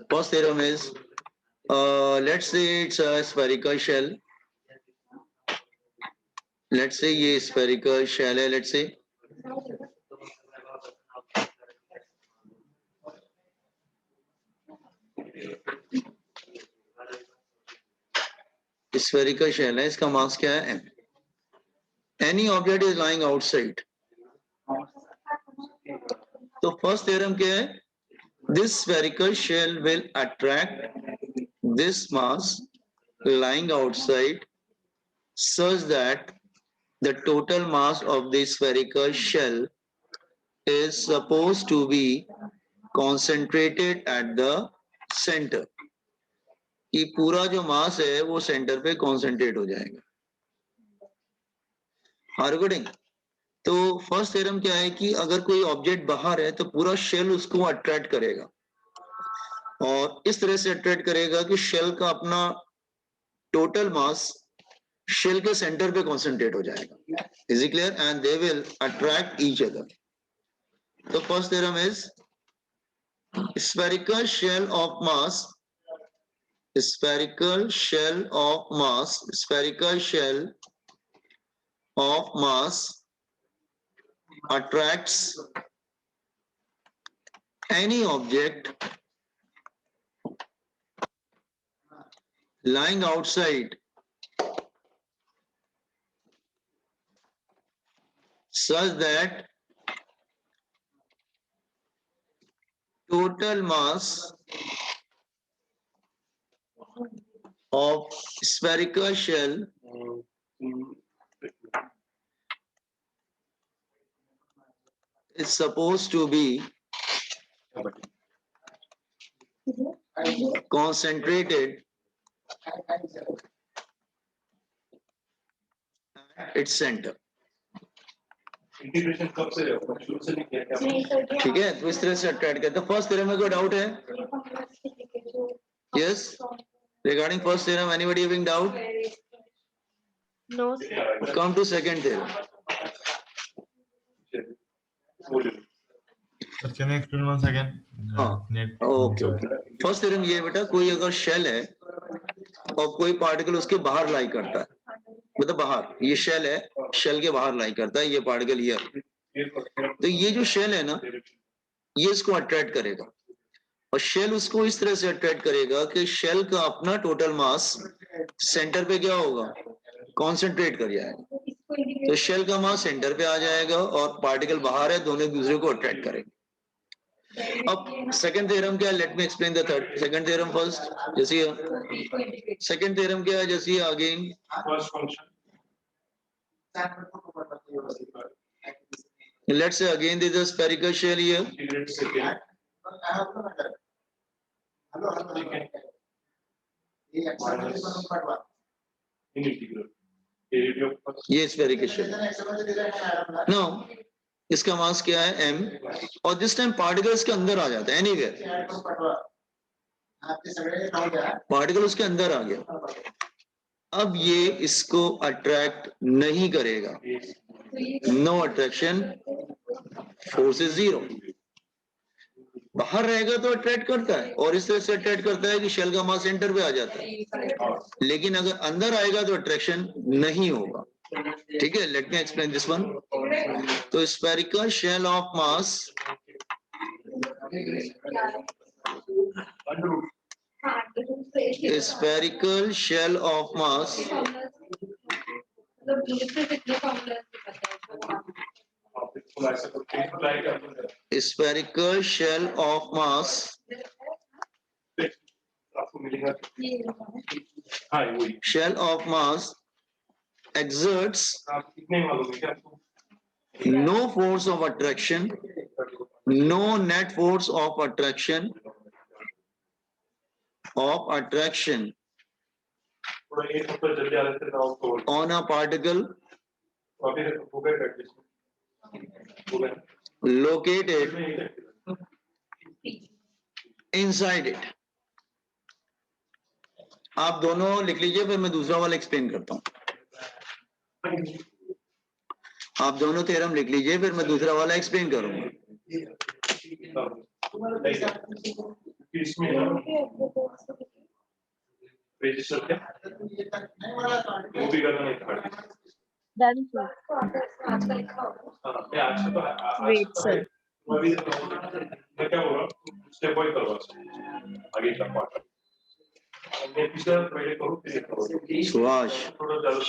First theorem is, let's say it's a spherical shell. Let's say ये spherical shell है. Let's say spherical shell है. इसका मास क्या है? M. Any object is lying outside. तो first theorem क्या है? This spherical shell will attract this mass lying outside such that the total mass of the spherical shell is supposed to be concentrated at the center. कि पूरा जो मास है वो centre पे concentrate हो जाएगा. हार्गोडिंग. तो फर्स्ट थ्योरम क्या है कि अगर कोई ऑब्जेक्ट बाहर है तो पूरा शेल उसको अट्रैक्ट करेगा और इस तरह से अट्रैक्ट करेगा कि शेल का अपना टोटल मास शेल के सेंटर पे कॉन्सेंट्रेट हो जाएगा. Is it clear? And they will attract each other. तो first theorem is spherical shell of mass attracts any object lying outside such that total mass of spherical shell is supposed to be concentrated at its center. Integration कब से शुरू से नहीं किया क्या? ठीक है, तो इस तरह से अट्रैक्ट करते हैं. फर्स्ट थ्योरम में कोई डाउट है? Yes, regarding first theorem anybody having doubt? No, sir. Come to second theorem. Can you explain once again? Okay okay. First theorem ये है बेटा, कोई अगर शेल है और कोई पार्टिकल उसके बाहर लाई करता है, मतलब बाहर, ये शेल है, शेल के बाहर लाई करता है, ये पार्टिकल ये, तो ये जो शेल है ना, ये इसको अट्रैक्ट करेगा और शेल उसको इस तरह से अट्रैक्ट करेगा कि शेल का अपना टोटल मास सेंटर पे क्या होगा? कॉन्सेंट्रेट कर जाएगा. तो शेल का मास सेंटर पे आ जाएगा और पार्टिकल बाहर है, दोनों एक दूसरे को अट्रैक्ट करेंगे. अब सेकंड थ्योरम क्या है? Let me explain the third. Second theorem first. जैसे सेकंड थ्योरम क्या है? जैसे again first function let's say again this is a spherical shell here. Integrate second in integral area of ये spherical shell. now इसका मास क्या है? m. और this time particle इसके अंदर आ जाता है. एनीवेयर पार्टिकल उसके अंदर आ गया. अब ये इसको अट्रैक्ट नहीं करेगा. No attraction, force is zero. बाहर रहेगा तो अट्रैक्ट करता है और इस तरह से अट्रैक्ट करता है कि शेल का मास सेंटर पे आ जाता है. लेकिन अगर अंदर आएगा तो अट्रैक्शन नहीं होगा. ठीक है, let me explain this one. तो spherical shell of mass spherical shell of mass spherical shell of mass आपको मिलेगा. हाँ वही. shell of mass exerts आप कितने मालूम है क्या आपको? no force of attraction, no net force of attraction थोड़ा एक ऊपर जल्दी आ रहे थे ना आपको. on a particle अभी हो गया प्रैक्टिस हो गया. located inside it. आप दोनों लिख लीजिए, फिर मैं दूसरा वाला एक्सप्लेन करता हूं. आप दोनों थ्योरम लिख लीजिए, फिर मैं दूसरा वाला एक्सप्लेन करूंगा. इसमें रजिस्टर क्या वो भी करना नहीं था। Done, sir. हाँ, मैं आज तो Wait, sir. अभी मैं क्या बोल रहा हूँ स्टेप बाय करवा आगे का पार्ट मैं पिछला पहले करूँ फिर करूँ सुभाष थोड़ा ज़्यादा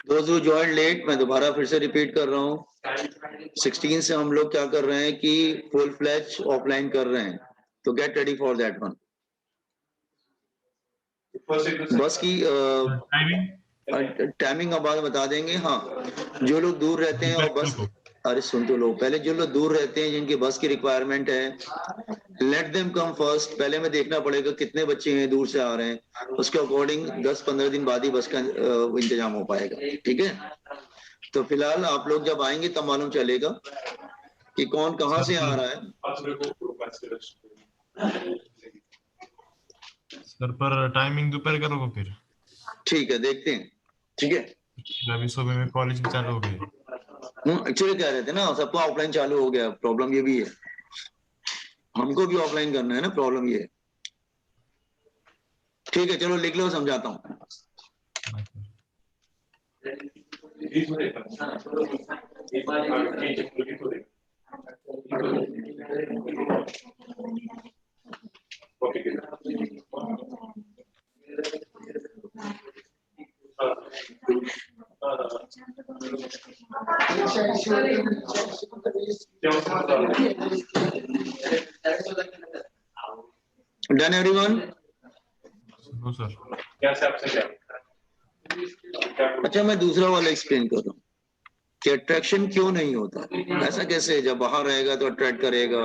Those who joined late, मैं दोबारा फिर से रिपीट कर रहा हूँ 16 से हम लोग क्या कर रहे हैं कि फुल फ्लैश ऑफलाइन कर रहे हैं, तो get ready for that one. बस की टाइमिंग अब बाद बता देंगे। हाँ, जो लोग दूर रहते हैं और बस, अरे सुन तो लो, पहले जो लोग दूर रहते हैं जिनकी बस की रिक्वायरमेंट है, लेट देम कम फर्स्ट। पहले में देखना पड़ेगा कितने बच्चे हैं दूर से आ रहे हैं, उसके अकॉर्डिंग 10-15 दिन बाद ही बस का इंतजाम हो पाएगा। ठीक है, तो फिलहाल आप लोग जब आएंगे तब मालूम चलेगा कि कौन कहाँ से आ रहा है। सर पर टाइमिंग दोपहर करोगे फिर? ठीक है, देखते हैं। ठीक है, अभी सुबह में कॉलेज भी चालू हो गए। एक्चुअली कह रहे थे ना, सबको ऑफलाइन चालू हो गया, प्रॉब्लम ये भी है, हमको भी ऑफलाइन करना है ना, प्रॉब्लम ये है। ठीक है, चलो लिख लो, समझाता हूँ। Done everyone? No sir. क्या से आपसे क्या अच्छा, मैं दूसरा वाला एक्सप्लेन कर रहा हूँ कि अट्रैक्शन क्यों नहीं होता। ऐसा कैसे, जब बाहर रहेगा तो अट्रैक्ट करेगा,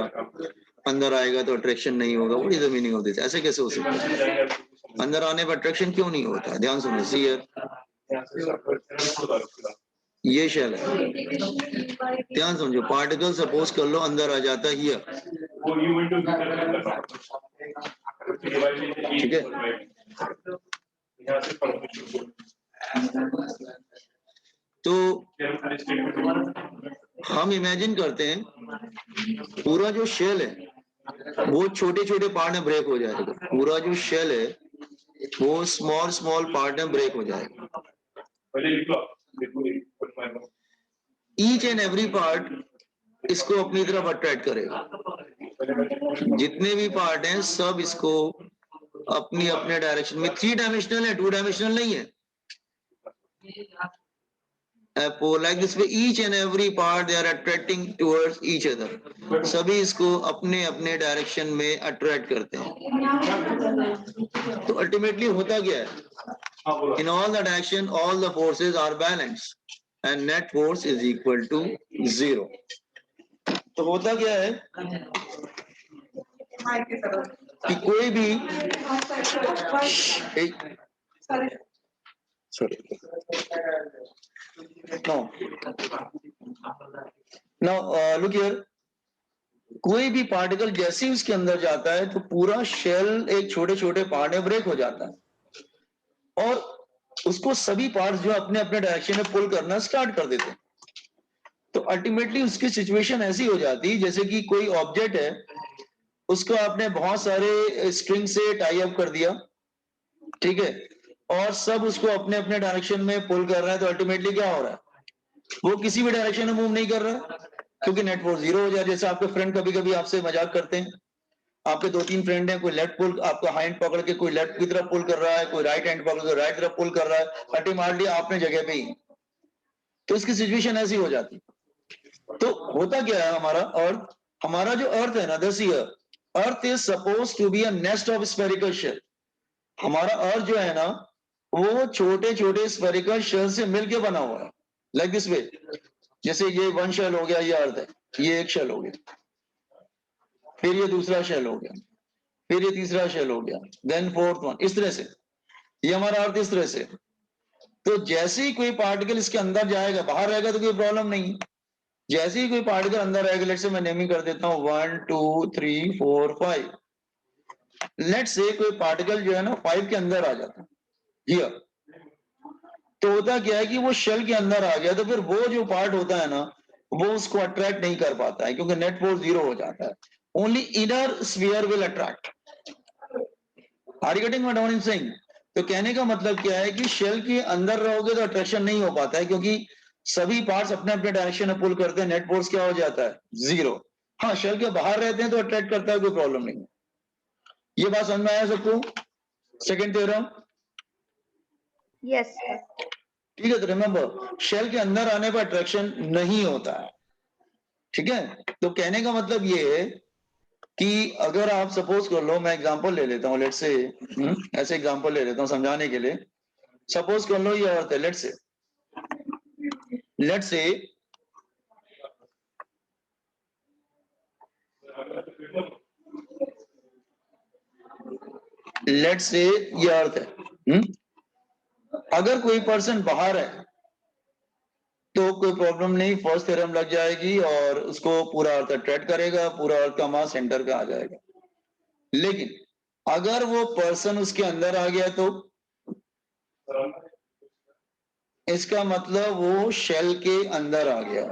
अंदर आएगा तो अट्रैक्शन नहीं होगा। What is the meaning of this? ऐसे कैसे हो सकता है? अंदर आने पर अट्रैक्शन क्यों नहीं होता? ध्यान सुनो, सी हियर, ये शेल है, ध्यान समझो। पार्टिकल सपोज कर लो अंदर आ जाता है हियर, वो यू विल टू ठीक है। यहाँ से परमिशन तो हम इमेजिन करते हैं पूरा जो शेल है वो छोटे छोटे पार्ट में ब्रेक हो जाएगा। पूरा जो शेल है वो स्मॉल स्मॉल पार्ट में ब्रेक हो जाएगा। पहले लिखो ईच एंड एवरी पार्ट इसको अपनी तरफ अट्रैक्ट करेगा। जितने भी पार्ट हैं सब इसको अपनी अपने डायरेक्शन में, 3 डायमेंशनल है, 2 डायमेंशनल नहीं है। Like this way, each and every part they are attracting towards each other. सभी इसको अपने अपने डायरेक्शन में अट्रैक्ट करते हैं। तो अल्टीमेटली होता क्या है? In all the direction, all the forces are balanced and net force is equal to 0. तो होता क्या है कि कोई भी look here, कोई भी पार्टिकल जैसे ही उसके अंदर जाता है तो पूरा शेल एक छोटे छोटे पार्ट में ब्रेक हो जाता है और उसको सभी पार्ट्स जो अपने अपने डायरेक्शन में पुल करना स्टार्ट कर देते हैं। तो अल्टीमेटली उसकी सिचुएशन ऐसी हो जाती है जैसे कि कोई ऑब्जेक्ट है, उसको आपने बहुत सारे स्ट्रिंग से टाई अप कर दिया, ठीक है, और सब उसको अपने अपने डायरेक्शन में पुल कर रहा है। तो अल्टीमेटली क्या हो रहा है? वो किसी भी डायरेक्शन में मूव नहीं कर रहा है क्योंकि नेट फोर्स 0 हो जाए। जैसे आपके फ्रेंड कभी कभी आपसे मजाक करते हैं, आपके 2-3 फ्रेंड हैं, कोई लेफ्ट पुल, आपका हैंड पकड़ के कोई लेफ्ट की तरफ पुल कर रहा है, कोई राइट हैंड पकड़ के राइट तरफ पुल कर रहा है, अल्टीमेटली आपने जगह पे ही, तो इसकी सिचुएशन ऐसी हो जाती। तो होता क्या है, हमारा जो अर्थ है ना, this year earth is suppose to be a nest of spherical shell. हमारा अर्थ जो है ना वो छोटे छोटे स्फेरिकल शेल से मिलके बना हुआ है, लाइक दिस वे। जैसे ये 1 शेल हो गया, ये अर्थ है, ये एक शेल हो गया, फिर ये दूसरा शेल हो गया, फिर ये तीसरा शेल हो गया, देन 4th वन, इस तरह से ये हमारा अर्थ इस तरह से। तो जैसे ही कोई पार्टिकल इसके अंदर जाएगा, बाहर रहेगा तो कोई प्रॉब्लम नहीं। जैसे ही कोई पार्टिकल अंदर आएगा, लेट से मैं नेमिंग कर देता हूं 1 2 3 4 5। लेट से कोई पार्टिकल जो है ना 5 के अंदर आ जाता है, हियर। तो होता क्या है कि वो शेल के अंदर आ गया तो फिर वो जो पार्ट होता है ना वो उसको अट्रैक्ट नहीं कर पाता है क्योंकि नेट फोर्स 0 हो जाता है। Only inner sphere will attract. Are you getting what I am saying? तो कहने का मतलब क्या है कि शेल के अंदर रहोगे तो अट्रैक्शन नहीं हो पाता है क्योंकि सभी पार्ट्स अपने अपने डायरेक्शन में पुल करते हैं, नेट फोर्स क्या हो जाता है? 0। हाँ, शेल के बाहर रहते हैं तो अट्रैक्ट करता है, कोई प्रॉब्लम नहीं है। ये बात समझ में आया सबको? Second theorem Yes, sir. ठीक है। तो रिमेंबर, शेल के अंदर आने पर अट्रैक्शन नहीं होता है, ठीक है। तो कहने का मतलब ये है कि अगर आप सपोज कर लो, मैं एग्जांपल ले लेता हूं, लेट्स से ऐसे एग्जांपल ले लेता हूं समझाने के लिए। सपोज कर लो ये अर्थ है, लेट्स से ये अर्थ है। अगर कोई पर्सन बाहर है तो कोई प्रॉब्लम नहीं, फर्स्ट थ्योरम लग जाएगी और उसको पूरा अर्थ अट्रैक्ट करेगा, पूरा अर्थ का मास सेंटर का आ जाएगा। लेकिन अगर वो पर्सन उसके अंदर आ गया तो इसका मतलब वो शेल के अंदर आ गया,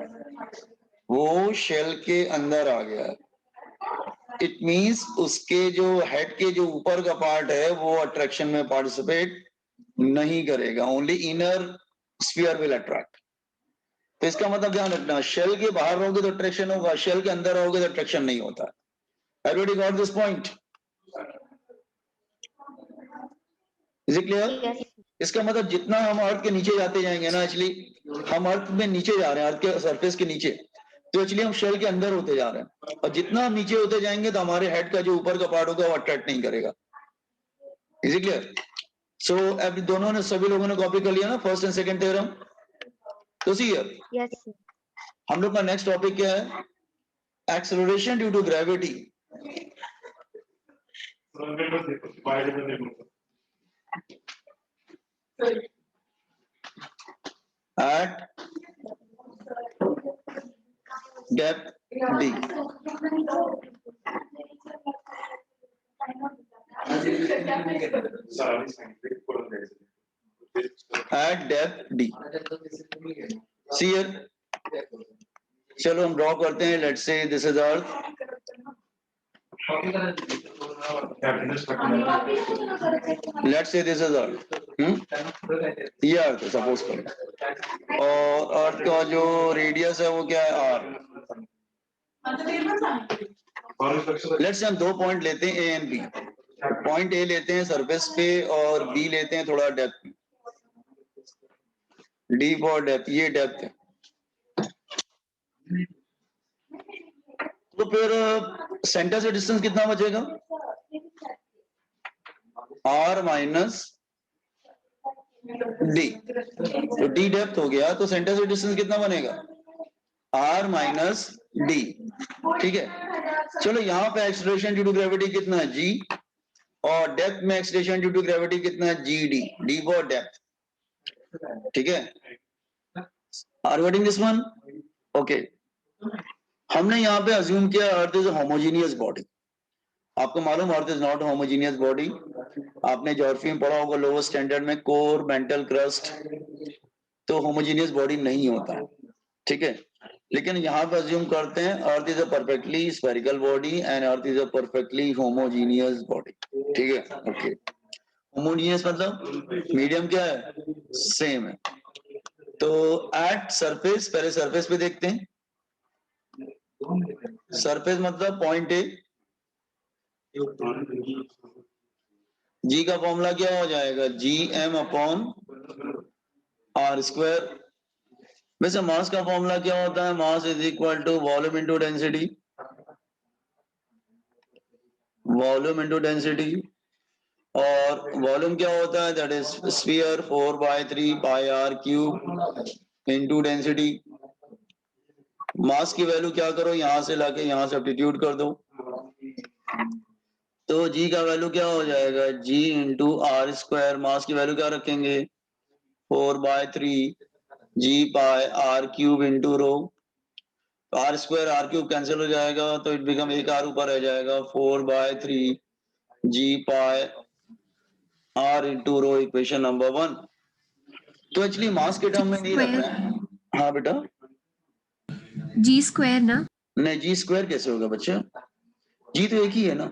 वो शेल के अंदर आ गया। इट मींस उसके जो हेड के जो ऊपर का पार्ट है वो अट्रैक्शन में पार्टिसिपेट नहीं करेगा, only inner sphere will attract. तो इसका मतलब ध्यान रखना, शेल के बाहर रहोगे तो अट्रैक्शन होगा, शेल के अंदर रहोगे तो अट्रैक्शन नहीं होता। Everybody got this point? Is it clear? Yes. इसका मतलब जितना हम अर्थ के नीचे जाते जाएंगे ना, एक्चुअली हम अर्थ में नीचे जा रहे हैं, अर्थ के सरफेस के नीचे, तो एक्चुअली हम शेल के अंदर होते जा रहे हैं। और जितना हम नीचे होते जाएंगे तो हमारे हेड का जो ऊपर का पार्ट होगा वो अट्रैक्ट नहीं करेगा। Is it clear? सो अब दोनों ने, सभी लोगों ने कॉपी कर लिया ना फर्स्ट एंड सेकंड थ्योरम? तो सी हियर, Yes, sir. हम लोग का नेक्स्ट टॉपिक क्या है? Acceleration due to gravity at depth d। at depth d। See here, चलो हम ड्रॉ करते हैं। Let's say this is earth, let's say this is earth, ये अर्थ सपोज करो, और अर्थ का जो रेडियस है वो क्या है? r। लेट्स से हम दो पॉइंट लेते हैं A and B. Point A लेते हैं सरफेस पे और बी लेते हैं थोड़ा डेप्थ में। डी फॉर डेप्थ, ये डेप्थ है। तो फिर सेंटर से डिस्टेंस कितना बचेगा? r minus D. तो डी डेप्थ हो गया, तो सेंटर से डिस्टेंस कितना बनेगा? r minus D. ठीक है, चलो यहाँ पे एक्सेलरेशन ड्यू टू ग्रेविटी कितना है? g, और डेप्थ में एक्सेलरेशन ड्यू टू ग्रेविटी कितना है? G D. D for depth, ठीक है। Are you getting this one? Okay. हमने यहाँ पे अज्यूम किया earth is a homogeneous body. आपको मालूम earth is not homogeneous body. आपने ज्योग्राफी में पढ़ा होगा लोअर स्टैंडर्ड में, कोर, मेंटल क्रस्ट, तो होमोजेनियस बॉडी नहीं होता, ठीक है। लेकिन यहाँ पे अज्यूम करते हैं अर्थ is a perfectly spherical body and earth is a perfectly homogeneous body, ठीक है। ओके, होमोजेनियस मतलब मीडियम क्या है? सेम है। तो एट सरफेस, पहले सरफेस पे देखते हैं। सरफेस मतलब पॉइंट ए, जी का फॉर्मूला क्या हो जाएगा? G M upon R square. वैसे मास का फॉर्मूला क्या होता है? Mass is equal to volume into density, volume into density. और वॉल्यूम क्या होता है? That is sphere 4/3 pi R cube into density. Mass की वैल्यू क्या करो, यहां से लाके यहां सब्स्टिट्यूट कर दो, तो जी का वैल्यू क्या हो जाएगा? G into R square. Mass की वैल्यू क्या रखेंगे? 4/3 G pi R cube into rho. R square R cube cancel हो जाएगा तो इट बिकम एक आर ऊपर रह जाएगा, 4/3 जी पाई r into rho equation number 1। तो एक्चुअली मास के टर्म में नहीं रख रहे हैं। हाँ बेटा, जी स्क्वायर ना? नहीं, जी स्क्वायर कैसे होगा बच्चा, जी तो एक ही है ना।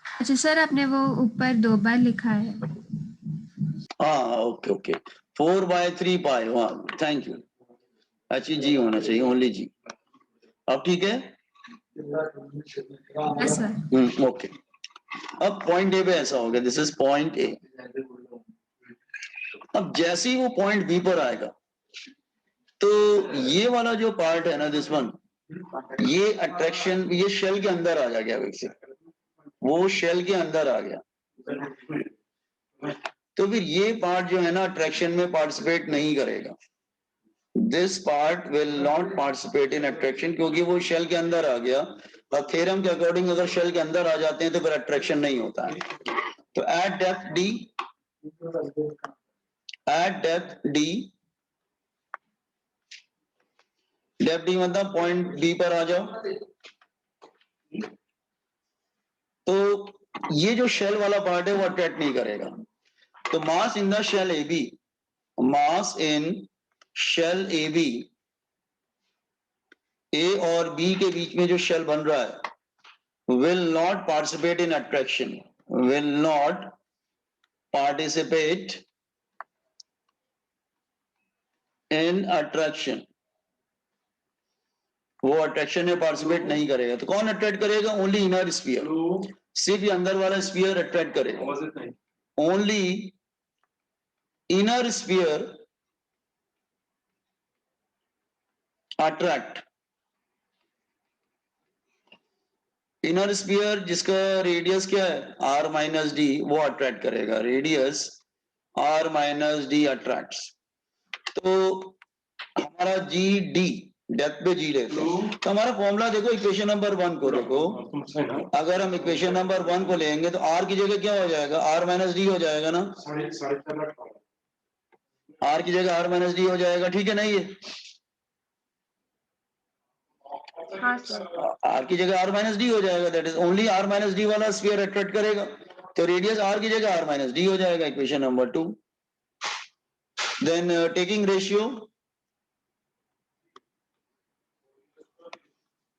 अच्छा सर, आपने वो ऊपर 2 बार लिखा है। हाँ ओके ओके, 4/3 पाई, हाँ थैंक यू। अच्छी जी होना चाहिए, ओनली जी। अब ठीक है। Yes sir. ओके, अब पॉइंट ए पे ऐसा हो गया, दिस इज पॉइंट ए। अब जैसे ही वो पॉइंट बी पर आएगा तो ये वाला जो पार्ट है ना, दिस वन, ये अट्रैक्शन, ये शेल के अंदर आ गया वैसे, वो शेल के अंदर आ गया। तो फिर ये पार्ट जो है ना अट्रैक्शन में पार्टिसिपेट नहीं करेगा। This part will not participate in attraction, क्योंकि वो शेल के अंदर आ गया। और थ्योरम के अकॉर्डिंग अगर शेल के अंदर आ जाते हैं तो फिर अट्रैक्शन नहीं होता है। तो eight depth D, eight depth D, depth D मतलब पॉइंट बी पर आ जाओ। तो ये जो शेल वाला पार्ट है वो अट्रैक्ट नहीं करेगा। तो mass in the shell A B, mass in shell A B, A और बी के बीच में जो शेल बन रहा है, will not participate in attraction, will not participate in attraction, वो अट्रैक्शन में पार्टिसिपेट नहीं करेगा। तो कौन अट्रैक्ट करेगा? ओनली इनर स्फीयर, सिर्फ ये अंदर वाला स्फीयर अट्रैक्ट करेगा। Only inner sphere attract, inner sphere जिसका रेडियस क्या है r माइनस डी, वो अट्रैक्ट करेगा। Radius r minus D attracts. तो हमारा जी डी, डेप्थ पे जी लेते हैं, तो हमारा फॉर्मूला देखो इक्वेशन नंबर 1 को देखो। अगर हम इक्वेशन नंबर 1 को लेंगे तो r की जगह क्या हो जाएगा, r माइनस डी हो जाएगा ना, r की जगह r माइनस डी हो जाएगा, ठीक है ना। ये हाँ सर। r की जगह r माइनस डी हो जाएगा, that is only r minus D वाला स्फीयर अट्रैक्ट करेगा। तो रेडियस r की जगह r माइनस डी हो जाएगा, equation number 2। Then taking ratio,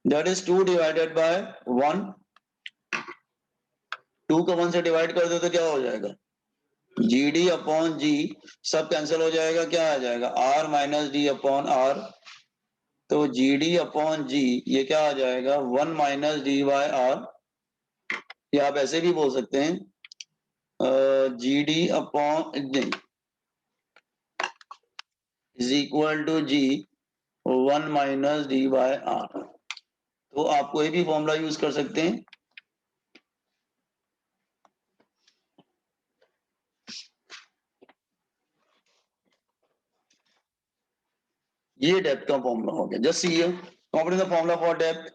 that is 2 divided by 1। 2 को 1 से डिवाइड कर दो तो क्या हो जाएगा, जी डी अपॉन जी, सब कैंसिल हो जाएगा, क्या आ जाएगा r minus D upon r। तो जी डी अपॉन जी ये क्या आ जाएगा 1 माइनस डी बाय आर। या आप ऐसे भी बोल सकते हैं G D upon is equal to G 1 minus D by R. तो आप कोई भी फॉर्मूला यूज कर सकते हैं। ये डेप्थ का फॉर्मूला हो गया। Just see here, complete the formula for depth.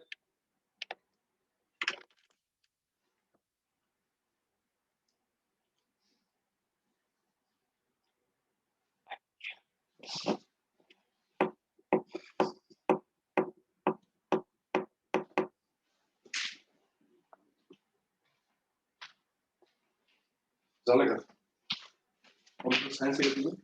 झालं का? सायन्स घेतलं.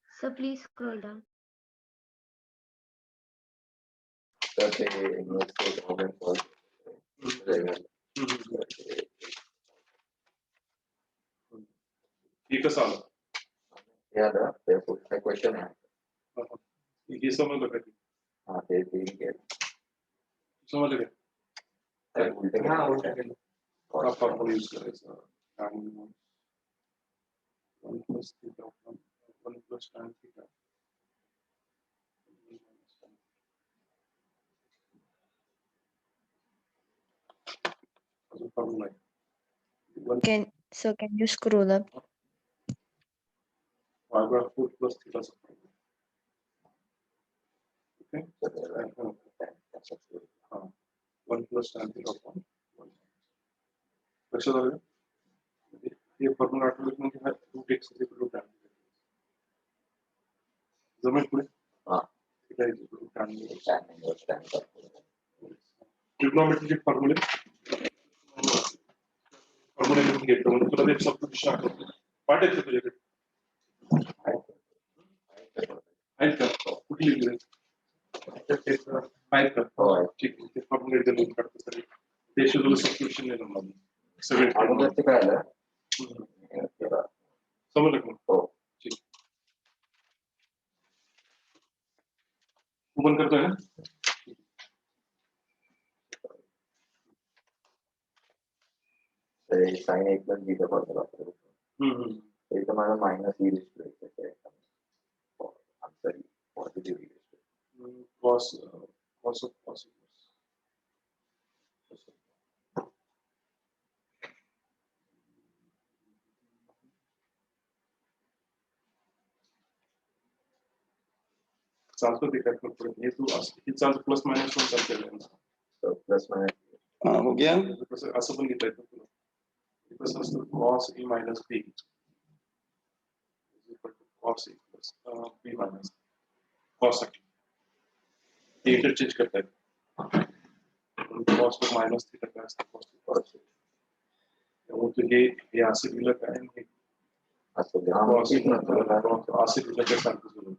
So please scroll down. ये कसं आलं? क्वेश्चन आहे. हे समजलं का? हा ते समजलं का? उलटे हा फॉर्म्युला यूज करायचा. आणि 1 plus theta 1 plus tan theta. अजून फॉर्म्युला आहे. Can you scroll up? y by 4 plus theta चा फॉर्म्युला. ओके. हा 1 plus tan theta upon 1. लक्षात आलं? हे फॉर्म्युला आठवलं की म्हणजे root x is equal to tan theta. जमेल पुढे? हा. theta is equal to tan theta. ट्रिग्नोमेट्रीचे फॉर्म्युले लिहून घेतो म्हणजे तुला ते सबस्टिट्यूशन आठवतं. पाठ आहे तुझ्याकडे? आहेत का? कुठे लिहिले? आहेत का? ठीक आहे. ते फॉर्म्युले एकदा लिहून काढतो तरी ते तुला सबस्टिट्यूशन नाही जमणार. सगळे अगोदरचं काय आलं? समजलं का? हो. ठीक. तू पण करतोय ना? साइन 1 प्लस बी का फॉर्म्युला तो मला minus E display answer positive cos of cos. चालतं ते काय करतो हे तू हे चालतं प्लस मायनस पण चालतं. प्लस माइनस हो गया. कसं असं पण घेता येतं तुला. कसं असतं cos e minus b is equal to cos e plus b minus cos साठी ते इंटरचेंज करता येतं. cos to minus theta काय असतं cos त्यामुळे हे असं लिहिलं काय हे असं असं लिहिलं काय सांगतो तुला.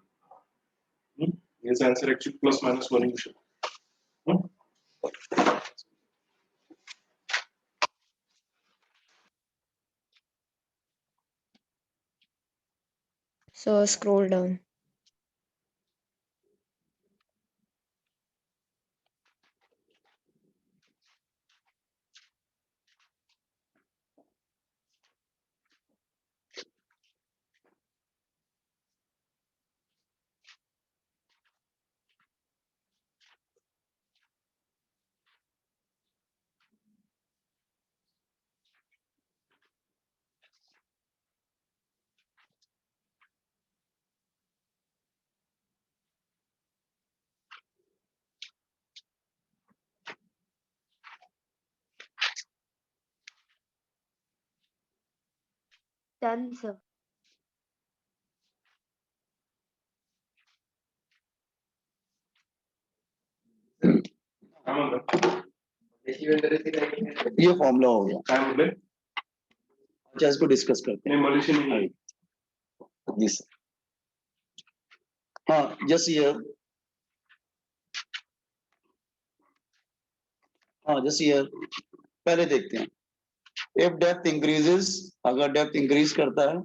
याचा आन्सर ऍक्च्युअली प्लस मायनस 1 येऊ शकतो. So scroll down. Done, sir. काय म्हणतात? ये फॉर्मूला हो गया. काय म्हणले? अच्छा इसको डिस्कस करते नाही मलेशियन नाही. हैं. जी सर. हाँ जस्ट हियर. हाँ जस्ट हियर. पहले देखते हैं. इफ डेप्थ इंक्रीजेस, अगर डेप्थ इंक्रीज करता है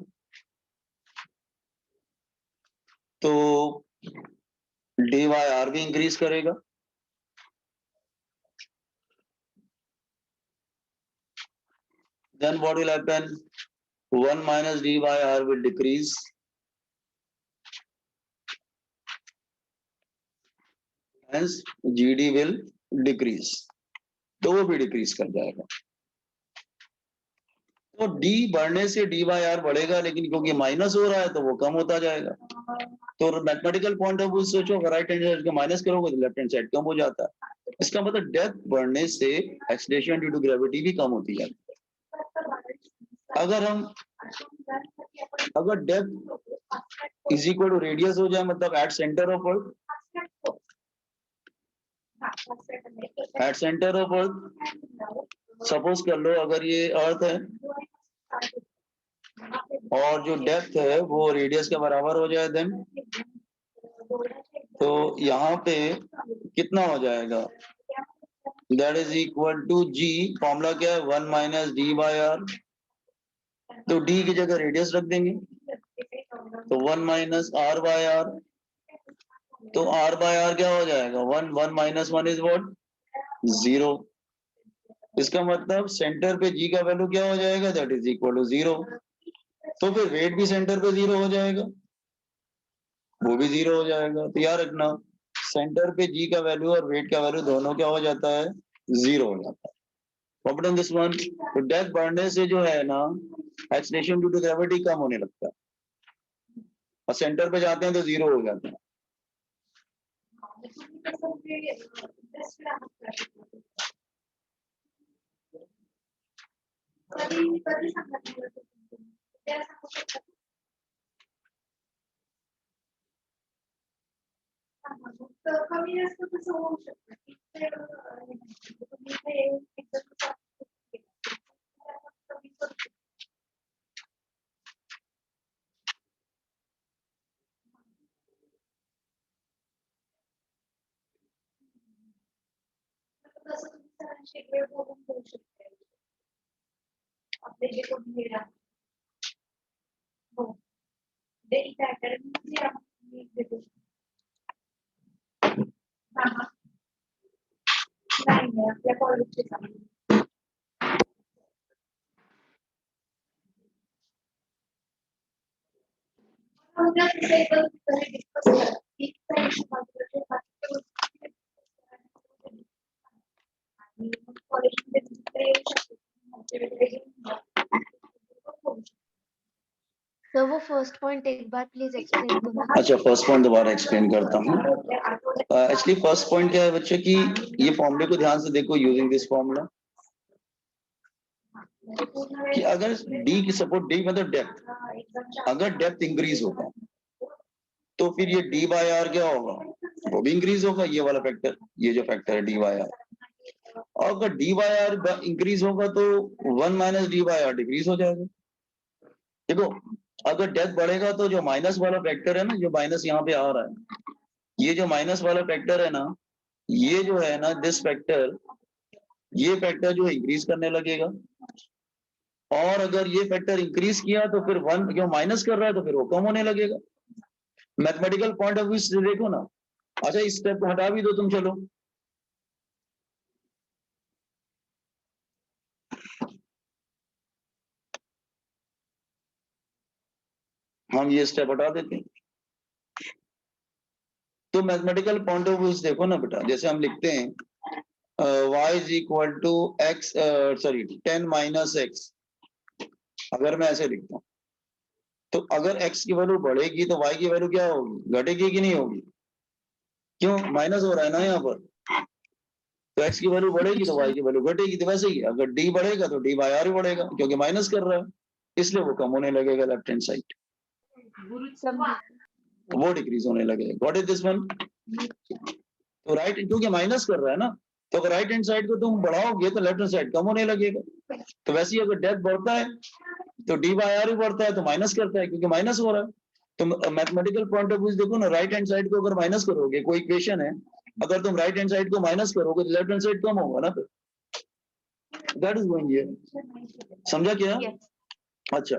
तो dy r भी इंक्रीज करेगा. Then what will happen? 1 minus dy r will decrease. Hence gd will decrease. तो वो भी डिक्रीज कर जाएगा. तो d बढ़ने से dy r बढ़ेगा, लेकिन क्योंकि माइनस हो रहा है तो वो कम होता जाएगा. तो मैथमेटिकल पॉइंट ऑफ व्यू सोचो, अगर राइट हैंड साइड को माइनस करोगे तो लेफ्ट हैंड साइड कम हो जाता है. इसका मतलब डेप्थ बढ़ने से एक्सीलरेशन ड्यू टू ग्रेविटी भी कम होती जाती है. अगर depth is equal to radius हो जाए, मतलब at centre of earth, suppose कर लो अगर ये अर्थ है और जो डेप्थ है वो रेडियस के बराबर हो जाए, देन तो यहाँ पे कितना हो जाएगा, that is equal to G, formula क्या है 1 माइनस डी बाय आर, तो डी की जगह रेडियस रख देंगे, तो 1 माइनस आर बाय आर, तो आर बाय आर क्या हो जाएगा 1, 1 माइनस 1 इज व्हाट 0। इसका मतलब सेंटर पे जी का वैल्यू क्या हो जाएगा, दैट इज इक्वल टू 0। तो फिर वेट भी सेंटर पे 0 हो जाएगा, वो भी 0 हो जाएगा। तो याद रखना सेंटर पे जी का वैल्यू और वेट का वैल्यू दोनों क्या हो जाता है 0 हो जाता है। What on this one? तो डेथ बढ़ने से जो है ना एक्सलेशन ड्यू टू ग्रेविटी कम होने लगता है और सेंटर पे जाते हैं तो 0 हो जाता है। कमी जास्त कसं होऊ शकतं की ते तुम्ही ते एकदम तसं तुम्ही सरांशी वेळ बोलून घेऊ शकता आपले जे कोणी वेळ आहे हो ते इथे अकॅडमी आम्ही देतो हा हा नाही आपल्या कॉलेजचे चांगले उद्या डिस्कस करा की सर वो फर्स्ट पॉइंट एक बार प्लीज एक्सप्लेन करो। अच्छा फर्स्ट पॉइंट दोबारा एक्सप्लेन करता हूँ। एक्चुअली फर्स्ट पॉइंट क्या है बच्चे कि ये फॉर्मूले को ध्यान से देखो, यूजिंग दिस फॉर्मूला कि अगर डी की सपोर्ट डी मतलब डेप्थ, अगर डेप्थ इंक्रीज होगा तो फिर ये डी बाय आर क्या होगा, वो भी इंक्रीज होगा, ये वाला फैक्टर, ये जो फैक्टर है डी बाय आर। और अगर डी बाय आर इंक्रीज होगा तो 1 minus D by R decrease हो जाएगा। देखो अगर डेप्थ बढ़ेगा तो जो माइनस वाला फैक्टर है ना, जो माइनस यहाँ पे आ रहा है, ये जो माइनस वाला फैक्टर है ना, ये जो है ना दिस फैक्टर, ये फैक्टर जो इंक्रीज करने लगेगा। और अगर ये फैक्टर इंक्रीज किया तो फिर 1 जो माइनस कर रहा है तो फिर वो कम होने लगेगा। मैथमेटिकल पॉइंट ऑफ व्यू से देखो ना। अच्छा इस स्टेप को हटा भी दो तुम, चलो हम ये स्टेप हटा देते हैं। तो मैथमेटिकल पॉइंट ऑफ व्यू से देखो ना बेटा, जैसे हम लिखते हैं y is equal to X, sorry 10 minus X, अगर मैं ऐसे लिखता हूँ तो अगर x की वैल्यू बढ़ेगी तो y की वैल्यू क्या होगी, घटेगी कि नहीं होगी, क्यों माइनस हो रहा है ना यहाँ पर, तो x की वैल्यू बढ़ेगी तो y की वैल्यू घटेगी। तो वैसे ही अगर d बढ़ेगा तो d बाय आर भी बढ़ेगा, क्योंकि माइनस कर रहा है इसलिए वो कम होने लगेगा लेफ्ट हैंड साइड, वो डिक्रीज होने लगेगा। व्हाट इज दिस वन, तो राइट क्योंकि माइनस कर रहा है ना, तो अगर राइट हैंड साइड को तुम बढ़ाओगे तो लेफ्ट हैंड साइड कम होने लगेगा। तो वैसे ही अगर डेप्थ बढ़ता है तो डी बाय आर भी बढ़ता है, तो माइनस करता है क्योंकि माइनस हो रहा है। तो मैथमेटिकल पॉइंट ऑफ व्यू देखो ना, राइट हैंड साइड को अगर माइनस करोगे, कोई इक्वेशन है, अगर तुम राइट हैंड साइड को माइनस करोगे तो लेफ्ट हैंड साइड कम होगा ना, फिर दैट इज गोइंग हियर। समझा क्या? अच्छा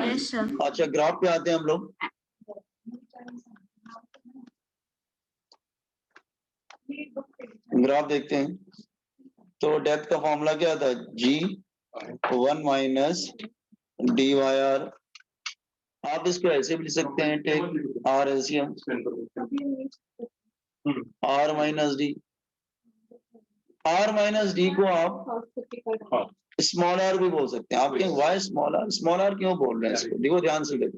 यस सर। अच्छा ग्राफ पे आते हैं हम लोग। ग्राफ देखते हैं तो डेप्थ का फॉर्मूला क्या था, G 1 minus D by R. आप इसको ऐसे भी लिख सकते हैं, take R LCM R minus D. R minus D को आप स्मॉल आर भी बोल सकते हैं। आप कहें वाई स्मॉल आर क्यों बोल रहे हैं इसको, देखो ध्यान से देखो,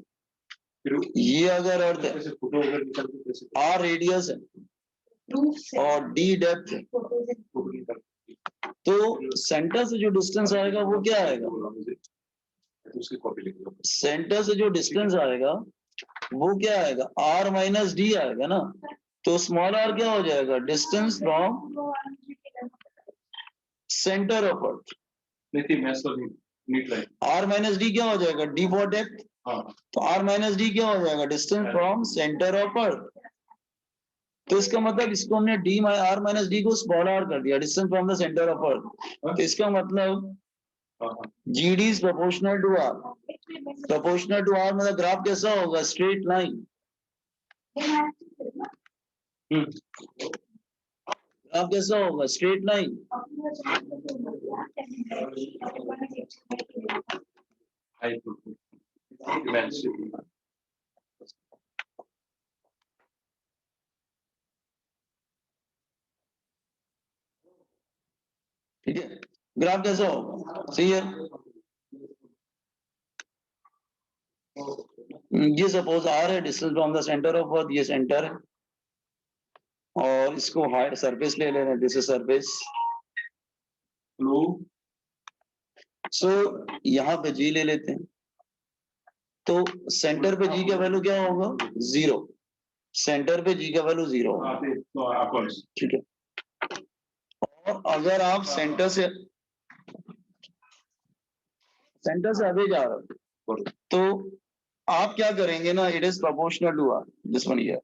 ये अगर अर्थ आर रेडियस है और डी डेप्थ है, तो सेंटर से जो डिस्टेंस आएगा वो क्या आएगा, सेंटर से जो डिस्टेंस आएगा वो क्या आएगा, आर माइनस डी आएगा ना। तो स्मॉल आर क्या हो जाएगा, distance from centre of earth. R minus D क्या हो जाएगा, डी फॉर डेप्थ, तो आर माइनस डी क्या हो जाएगा, distance from centre of earth. तो इसका मतलब इसको हमने डी आर माइनस डी को स्मॉल आर कर दिया, distance from the centre of earth. तो इसका मतलब G D is proportional to R. Proportional to R मतलब ग्राफ कैसा होगा? Straight line. ग्राफ कैसा होगा? Straight line. ठीक है, ग्राफ कैसा होगा? सही है। ये सपोज आर है, distance from the centre of अर्थ, ये सेंटर है, और इसको हाइट सरफेस ले लेना, दिस इज सरफेस। सो यहाँ पे जी ले लेते हैं, तो सेंटर पे जी का वैल्यू क्या होगा? 0। सेंटर पे जी का वैल्यू 0 होगा। ठीक है, और अगर आप सेंटर से अभी जा रहे हो तो आप क्या करेंगे ना, it is proportional to R, this one here.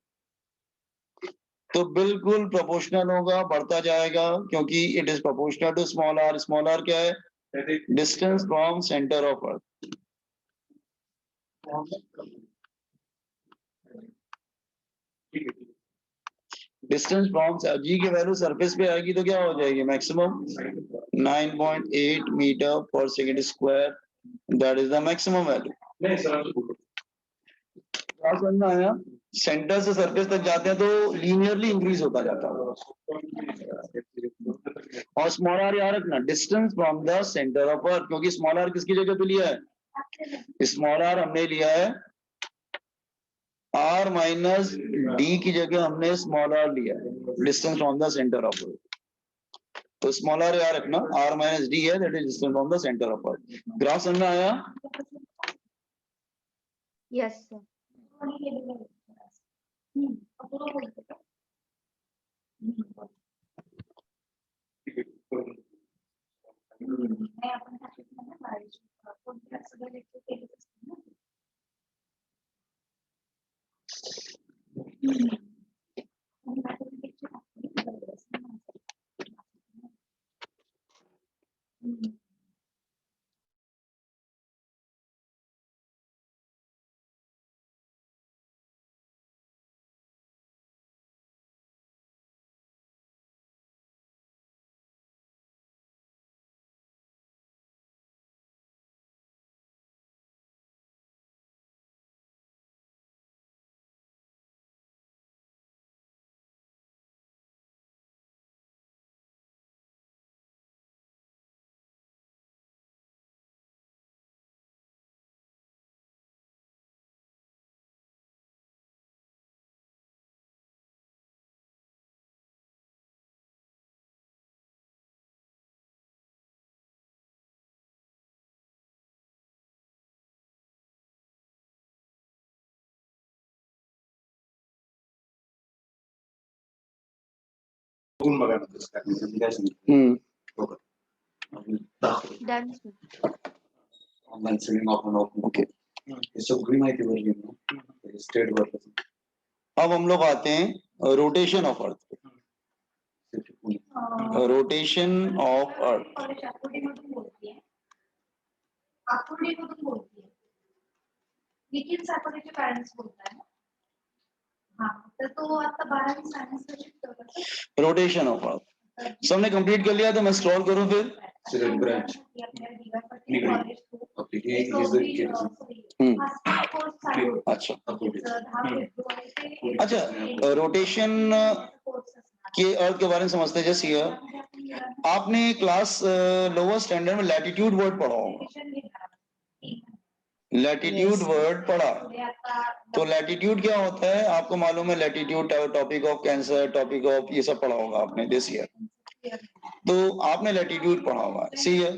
तो बिल्कुल प्रोपोर्शनल होगा, बढ़ता जाएगा, क्योंकि it is proportional to small R. Small R क्या है? Distance from centre of earth. Distance from G की वैल्यू सरफेस पे आएगी तो क्या हो जाएगी? मैक्सिमम 9.8 मीटर पर second square, that is the maximum value. क्या समझ आया? सेंटर से सरफेस तक जाते हैं तो लीनियरली इंक्रीज होता जाता है। और स्मॉल आर याद रखना, distance from the centre of अर्थ, क्योंकि स्मॉल आर किसकी जगह पे लिया है? स्मॉल आर हमने लिया है आर माइनस डी की जगह, हमने स्मॉल आर लिया है, distance from the centre of earth. तो स्मॉल आर याद रखना, आर माइनस डी है, that is distance from the centre of earth. Graph समझ में आया? Yes, sir. Done, sir. Okay, अब हम लोग आते हैं rotation of earth. Rotation of earth, Nikhil साकोरेचे पॅरेंट्स बोलताय ना? हां, तर तो आता 12वी सायन्सला शिकतो का? रोटेशन ऑफ अर्थ सबने कंप्लीट कर लिया, तो मैं स्क्रॉल करूं फिर? अच्छा अच्छा, रोटेशन के अर्थ के बारे में समझते हैं। जैसे आपने क्लास लोअर स्टैंडर्ड में लैटिट्यूड वर्ड पढ़ा होगा, लैटिट्यूड वर्ड पढ़ा। तो लैटिट्यूड क्या होता है आपको मालूम है? Latitude topic of cancer, topic of ये सब पढ़ा होगा आपने दिस ईयर। तो आपने लैटिट्यूड पढ़ा होगा, सही है।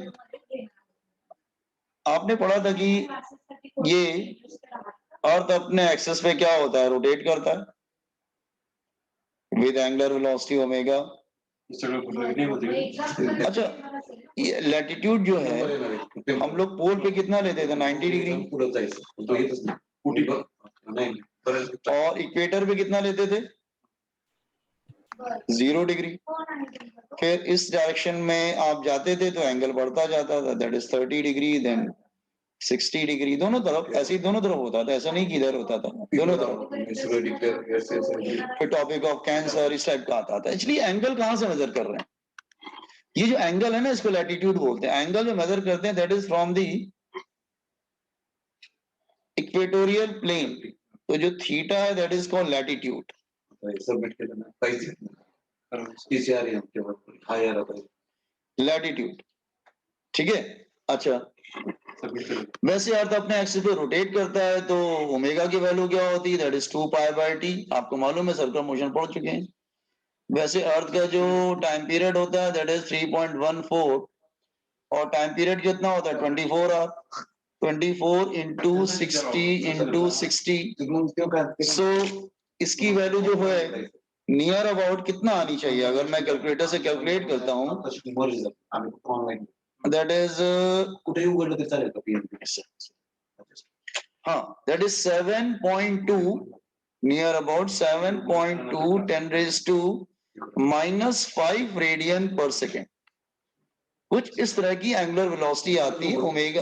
आपने पढ़ा था कि ये अर्थ अपने एक्सेस पे क्या होता है? रोटेट करता है विद एंगुलर वेलोसिटी ओमेगा। अच्छा, ये लैटिट्यूड जो है हम लोग पोल पे कितना लेते थे? 90 डिग्री। और इक्वेटर पे कितना लेते थे? 0 डिग्री। फिर इस डायरेक्शन में आप जाते थे तो एंगल बढ़ता जाता था, that is 30 degree, then 60 degree, दोनों तरफ ऐसे ही दोनों तरफ होता था, ऐसा नहीं कि इधर होता था, दोनों तरफ। फिर टॉपिक ऑफ कैंसर इस टाइप का आता था। एक्चुअली एंगल कहाँ से मेजर कर रहे हैं? ये जो एंगल है ना, इसको लैटिट्यूड बोलते हैं। एंगल जो मेजर करते हैं that is from the equatorial plane. तो जो थीटा है that is called latitude. Submit केलं पाहिजे पीसीआर है केवळ हायर आता लैटिट्यूड, ठीक है। अच्छा, सबमिट केलं वैसे अर्थ अपने एक्सिस पे रोटेट करता है तो ओमेगा की वैल्यू क्या होती है? That is 2 pi by T. आपको मालूम है, सर्कुलर मोशन पढ़ चुके हैं। वैसे अर्थ का जो टाइम पीरियड होता है दैट इज 3.14 और टाइम पीरियड कितना होता है? 24 आवर। 24 into 60 into 60। सो इसकी वैल्यू जो है नियर अबाउट कितना आनी चाहिए? अगर मैं कैलकुलेटर से कैलकुलेट करता हूँ आम्ही ऑनलाइन दैट इज कुठेही उघडलं तरी चालेल का पीएनपी हाँ, that is 7.2 near about 7.2 10 raised to -5 radian पर सेकेंड। कुछ इस तरह की एंगुलर वेलोसिटी आती है ओमेगा